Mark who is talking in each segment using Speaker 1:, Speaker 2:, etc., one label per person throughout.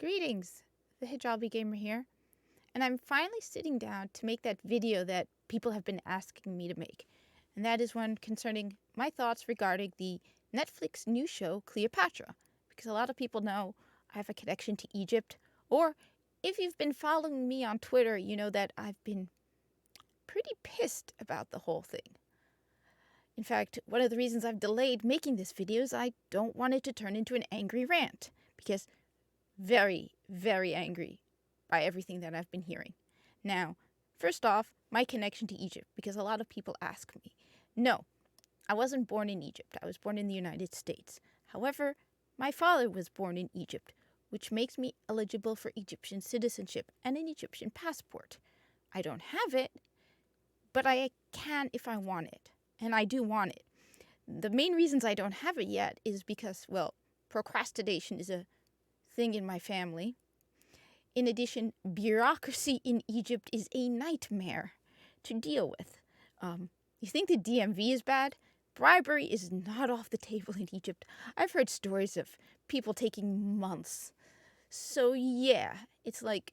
Speaker 1: Greetings, the Hijabi Gamer here, and I'm finally sitting down to make that video that people have been asking me to make, and that is one concerning my thoughts regarding the Netflix new show Cleopatra, because a lot of people know I have a connection to Egypt, or if you've been following me on Twitter, you know that I've been pretty pissed about the whole thing. In fact, one of the reasons I've delayed making this video is I don't want it to turn into an angry rant, because very, very angry by everything that I've been hearing. Now, first off, my connection to Egypt, because a lot of people ask me. No, I wasn't born in Egypt. I was born in the United States. However, my father was born in Egypt, which makes me eligible for Egyptian citizenship and an Egyptian passport. I don't have it, but I can if I want it, and I do want it. The main reasons I don't have it yet is because, well, procrastination is a thing in my family. In addition, bureaucracy in Egypt is a nightmare to deal with. You think the DMV is bad? Bribery is not off the table in Egypt. I've heard stories of people taking months. So yeah, it's like,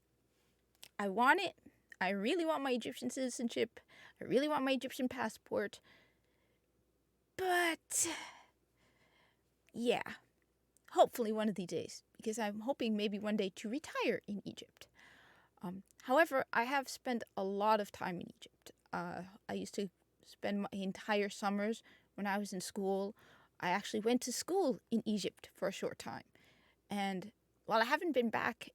Speaker 1: I want it. I really want my Egyptian citizenship. I really want my Egyptian passport. But yeah, hopefully one of these days, because I'm hoping maybe one day to retire in Egypt. However, I have spent a lot of time in Egypt. I used to spend my entire summers when I was in school. I actually went to school in Egypt for a short time. And while I haven't been back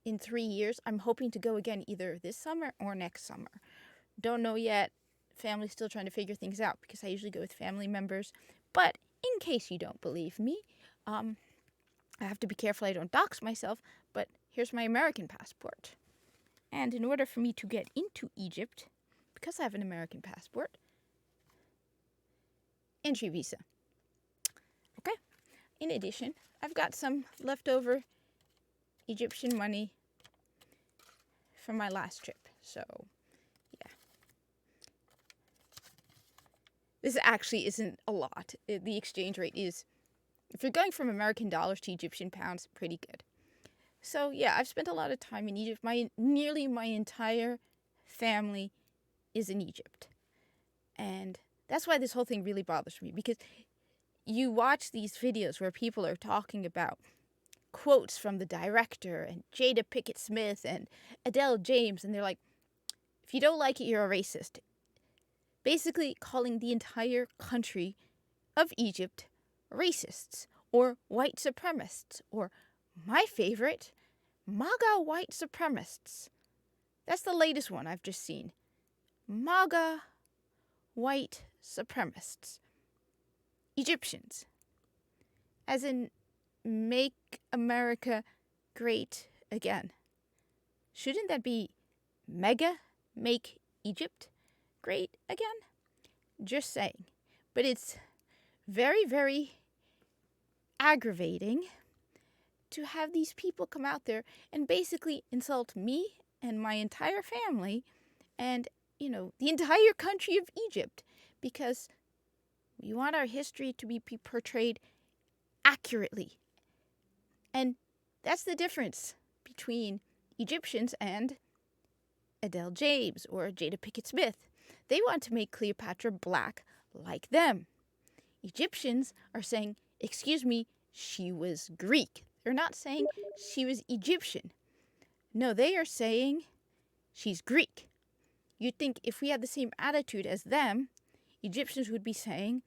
Speaker 1: in 3 years, I'm hoping to go again either this summer or next summer. Don't know yet. Family's still trying to figure things out because I usually go with family members. But in case you don't believe me, I have to be careful I don't dox myself, but here's my American passport. And in order for me to get into Egypt, because I have an American passport, entry visa. Okay? In addition, I've got some leftover Egyptian money from my last trip. So, yeah. This actually isn't a lot. The exchange rate is, if you're going from American dollars to Egyptian pounds, pretty good. So yeah, I've spent a lot of time in Egypt. Nearly my entire family is in Egypt. And that's why this whole thing really bothers me, because you watch these videos where people are talking about quotes from the director and Jada Pinkett Smith and Adele James, and they're like, if you don't like it, you're a racist. Basically calling the entire country of Egypt racists or white supremacists, or my favorite, MAGA white supremacists. That's the latest one I've just seen. MAGA white supremacists. Egyptians. As in, make America great again. Shouldn't that be mega make Egypt great again? Just saying. But it's very, very aggravating to have these people come out there and basically insult me and my entire family and, the entire country of Egypt, because we want our history to be portrayed accurately. And that's the difference between Egyptians and Adele James or Jada Pinkett Smith. They want to make Cleopatra black like them. Egyptians are saying, excuse me, she was Greek. They're not saying she was Egyptian. No, they are saying she's Greek. You'd think if we had the same attitude as them, Egyptians would be saying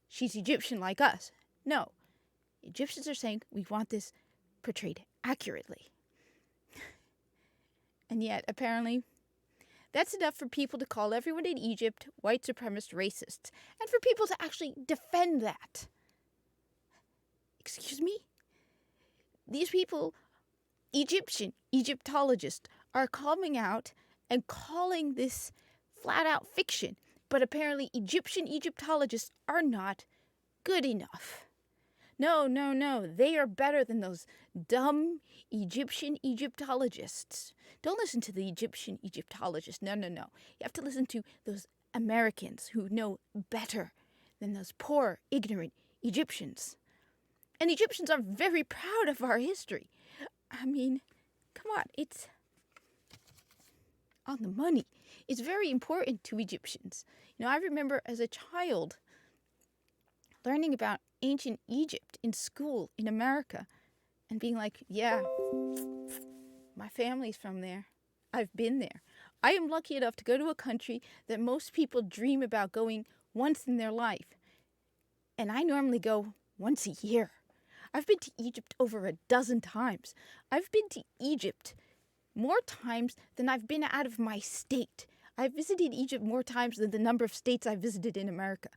Speaker 1: she's Egyptian like us. No, Egyptians are saying we want this portrayed accurately. And yet, apparently, that's enough for people to call everyone in Egypt white supremacist racists, and for people to actually defend that. Excuse me? These people, Egyptologists, are coming out and calling this flat-out fiction, but apparently Egyptologists are not good enough. No, they are better than those dumb Egyptologists. Don't listen to the Egyptologists. No. You have to listen to those Americans who know better than those poor, ignorant Egyptians. And Egyptians are very proud of our history. I mean, come on, it's on the money. It's very important to Egyptians. I remember as a child learning about ancient Egypt in school in America and being like, yeah, my family's from there. I've been there. I am lucky enough to go to a country that most people dream about going once in their life. And I normally go once a year. I've been to Egypt over a dozen times. I've been to Egypt more times than I've been out of my state. I've visited Egypt more times than the number of states I've visited in America.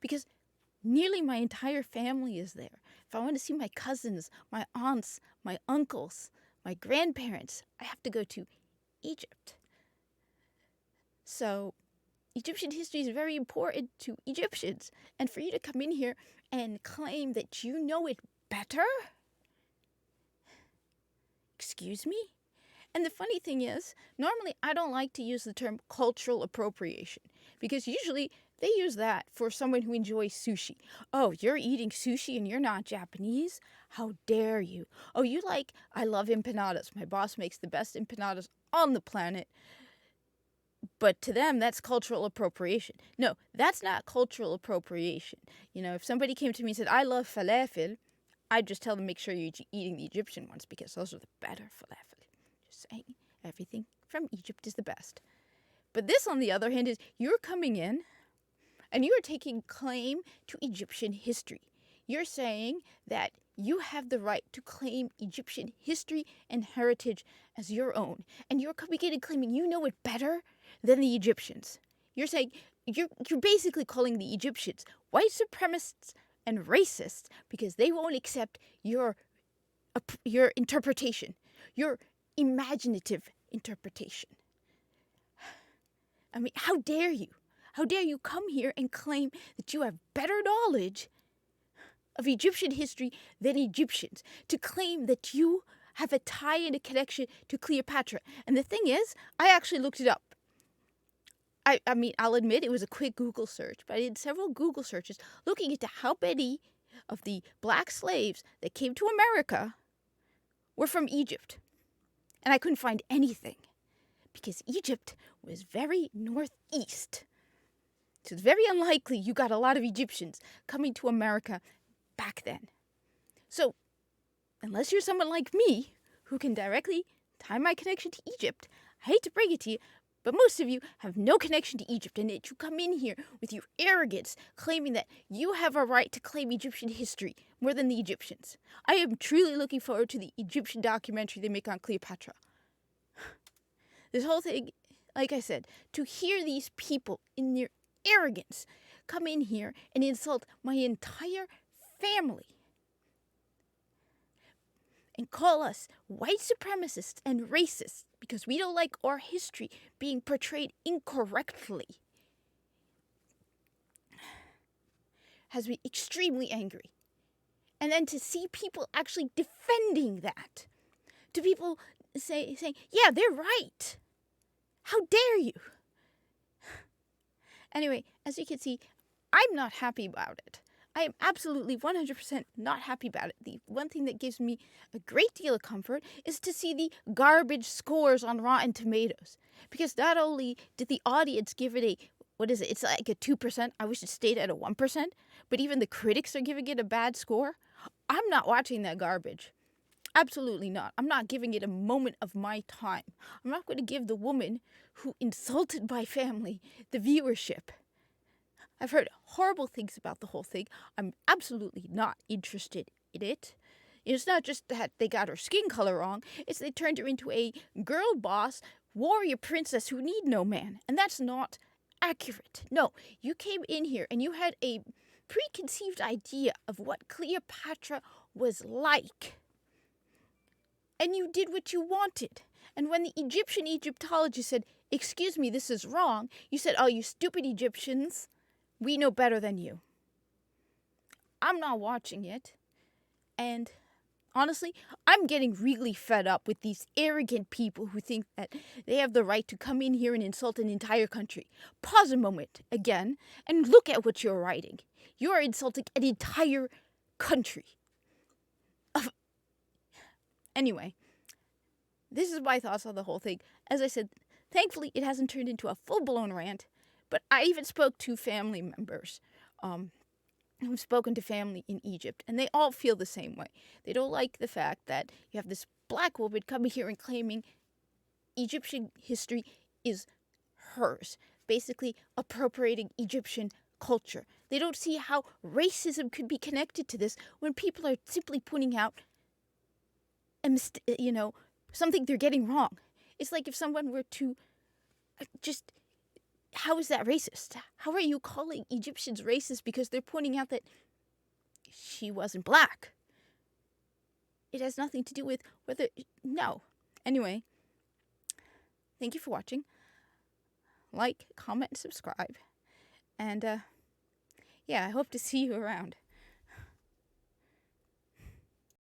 Speaker 1: Because nearly my entire family is there. If I want to see my cousins, my aunts, my uncles, my grandparents, I have to go to Egypt. So Egyptian history is very important to Egyptians. And for you to come in here and claim that you know it better? Excuse me? And the funny thing is, normally I don't like to use the term cultural appropriation because usually they use that for someone who enjoys sushi. Oh, you're eating sushi and you're not Japanese? How dare you? Oh, I love empanadas. My boss makes the best empanadas on the planet. But to them, that's cultural appropriation. No, that's not cultural appropriation. If somebody came to me and said, I love falafel, I'd just tell them, make sure you're eating the Egyptian ones because those are the better falafel. Just saying, everything from Egypt is the best. But this, on the other hand, is you're coming in and you're taking claim to Egyptian history. You're saying that you have the right to claim Egyptian history and heritage as your own. And you're coming in and claiming you know it better than the Egyptians. You're saying, you're basically calling the Egyptians white supremacists and racists because they won't accept your interpretation, your imaginative interpretation. I mean, how dare you? How dare you come here and claim that you have better knowledge of Egyptian history than Egyptians, to claim that you have a tie and a connection to Cleopatra. And the thing is, I actually looked it up. I mean, I'll admit it was a quick Google search, but I did several Google searches looking into how many of the black slaves that came to America were from Egypt. And I couldn't find anything because Egypt was very northeast. So it's very unlikely you got a lot of Egyptians coming to America back then. So, unless you're someone like me, who can directly tie my connection to Egypt, I hate to break it to you, but most of you have no connection to Egypt, and yet you come in here with your arrogance, claiming that you have a right to claim Egyptian history more than the Egyptians. I am truly looking forward to the Egyptian documentary they make on Cleopatra. This whole thing, like I said, to hear these people in their arrogance come in here and insult my entire family and call us white supremacists and racists because we don't like our history being portrayed incorrectly has me extremely angry. And then to see people actually defending that, to people saying, yeah, they're right. How dare you? Anyway, as you can see, I'm not happy about it. I am absolutely 100% not happy about it. The one thing that gives me a great deal of comfort is to see the garbage scores on Rotten Tomatoes. Because not only did the audience give it it's like a 2%, I wish it stayed at a 1%, but even the critics are giving it a bad score. I'm not watching that garbage. Absolutely not. I'm not giving it a moment of my time. I'm not going to give the woman who insulted my family the viewership. I've heard horrible things about the whole thing. I'm absolutely not interested in it. It's not just that they got her skin color wrong. It's they turned her into a girl boss, warrior princess who need no man. And that's not accurate. No, you came in here and you had a preconceived idea of what Cleopatra was like. And you did what you wanted. And when the Egyptian Egyptologist said, excuse me, this is wrong, you said, oh, you stupid Egyptians, we know better than you. I'm not watching it. And honestly, I'm getting really fed up with these arrogant people who think that they have the right to come in here and insult an entire country. Pause a moment again and look at what you're writing. You are insulting an entire country. Anyway, this is my thoughts on the whole thing. As I said, thankfully it hasn't turned into a full-blown rant, but I even spoke to family members who've spoken to family in Egypt, and they all feel the same way. They don't like the fact that you have this black woman coming here and claiming Egyptian history is hers, basically appropriating Egyptian culture. They don't see how racism could be connected to this when people are simply pointing out something they're getting wrong. It's like if someone were to just, how is that racist? How are you calling Egyptians racist because they're pointing out that she wasn't black? It has nothing to do with whether, no. Anyway, thank you for watching. Like, comment, and subscribe. And, I hope to see you around.